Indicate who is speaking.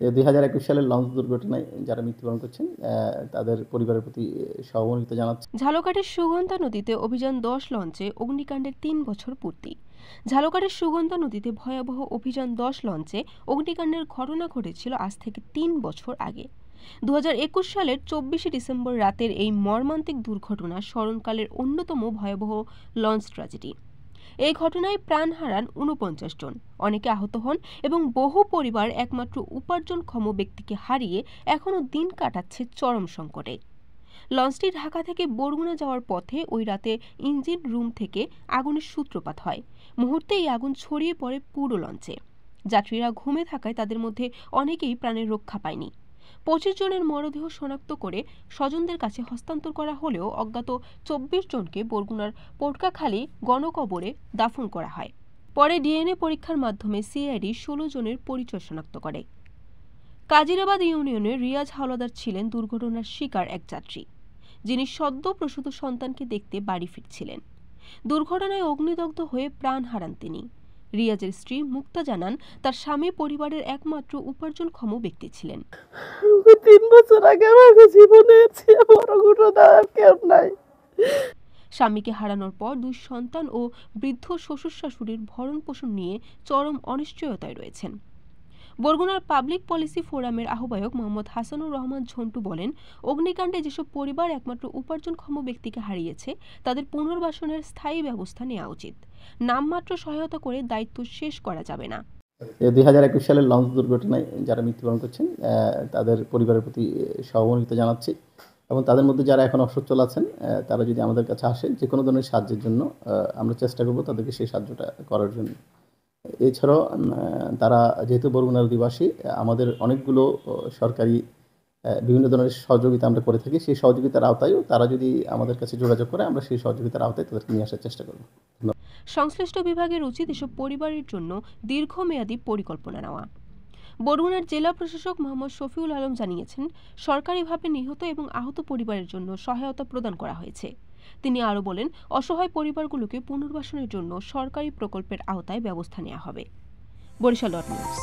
Speaker 1: 2021 সালের লঞ্চ দুর্ঘটনায় যারা মৃত্যুবরণ করছেন তাদের পরিবারের প্রতি সহমর্মিতা জানাচ্ছি।
Speaker 2: ঝালকাঠির সুগন্ধা নদীতে অভিযান 10 লঞ্চে অগ্নিকাণ্ডের 3 বছর পূর্তি। ঝালকাঠির সুগন্ধা নদীতে ভয়াবহ অভিযান 10 লঞ্চে অগ্নিকাণ্ডের ঘটনা ঘটেছিল আজ থেকে 3 বছর আগে। 2021 সালের 24 ডিসেম্বর রাতের এই মর্মান্তিক দুর্ঘটনা স্মরণকালের অন্যতম ভয়াবহ লঞ্চ ট্র্যাজেডি। এই ঘটনায় প্রাণ হারান 49 জন, অনেকে আহত হন এবং বহু পরিবার একমাত্র উপার্জনক্ষম ব্যক্তিকে হারিয়ে এখনও দিন কাটাচ্ছে চরম সংকটে। লঞ্চটি ঢাকা থেকে বরগুনা যাওয়ার পথে ওই রাতে ইঞ্জিন রুম থেকে আগুনের সূত্রপাত হয়। মুহূর্তেই আগুন ছড়িয়ে পড়ে পুরো লঞ্চে। যাত্রীরা ঘুমে থাকায় তাদের মধ্যে অনেকেই প্রাণের রক্ষা পায়নি। 25 জনের মরদেহ শনাক্ত করে স্বজনদের কাছে হস্তান্তর করা হলেও অজ্ঞাত 24 জনকে বরগুনার পোটকাখালী গণকবরে দাফন করা হয়। পরে ডিএনএ পরীক্ষার মাধ্যমে সিআইডি 16 জনের পরিচয় শনাক্ত করে। কাজিরাবাদ ইউনিয়নের রিয়াজ হাওলাদার ছিলেন দুর্ঘটনার শিকার এক যাত্রী, যিনি সদ্য প্রসূত সন্তানকে দেখতে বাড়ি ফিরছিলেন। দুর্ঘটনায় অগ্নিদগ্ধ হয়ে প্রাণ হারান তিনি। রিয়াজের স্ত্রী মুক্তা জানান, তার স্বামী পরিবারের একমাত্র উপার্জনক্ষম ব্যক্তি ছিলেন।
Speaker 3: 3 বছর আগে আমার জীবনে বড় ঘটনা আর কেউ নাই।
Speaker 2: স্বামীকে হারানোর পর 2 সন্তান ও বৃদ্ধ শ্বশুর শাশুড়ির ভরণ পোষণ নিয়ে চরম অনিশ্চয়তায় রয়েছেন। বরগুনার পাবলিক পলিসি ফোরামের আহ্বায়ক মোহাম্মদ হাসানুর রহমান ঝন্টু বলেন, অগ্নিকাণ্ডে যেসব পরিবার একমাত্র উপার্জনক্ষম ব্যক্তিকে হারিয়েছে তাদের পুনর্বাসনের স্থায়ী ব্যবস্থা নেওয়া উচিত। নামমাত্র সহায়তা করে দায়িত্ব শেষ করা যাবে না।
Speaker 1: 2021 সালের লঞ্চ দুর্ঘটনায় যারা মৃত্যুবরণ করছেন তাদের পরিবারের প্রতি সহমর্মিতা জানাচ্ছি এবং তাদের মধ্যে যারা এখন অসচ্ছল আছেন তারা যদি আমাদের কাছে আসে যে কোনো ধরনের সাহায্যের জন্য আমরা চেষ্টা করব তাদেরকে সেই সাহায্যটা করার জন্য। এছাড়াও তারা যেহেতু বরগুনার অধিবাসী, আমাদের অনেকগুলো সরকারি বিভিন্ন ধরনের সহযোগিতা আমরা করে থাকি। সেই সহযোগিতার আওতায়ও তারা যদি আমাদের কাছে যোগাযোগ করে আমরা সেই সহযোগিতার আওতায় তাদেরকে নিয়ে আসার চেষ্টা করব।
Speaker 2: সংশ্লিষ্ট বিভাগের উচিত এসব পরিবারের জন্য দীর্ঘমেয়াদী পরিকল্পনা নেওয়া। বরগুনার জেলা প্রশাসক মোহাম্মদ শফিউল আলম জানিয়েছেন, সরকারিভাবে নিহত এবং আহত পরিবারের জন্য সহায়তা প্রদান করা হয়েছে। তিনি আরও বলেন, অসহায় পরিবারগুলোকে পুনর্বাসনের জন্য সরকারি প্রকল্পের আওতায় ব্যবস্থা নেওয়া হবে। বরিশাল নিউজ।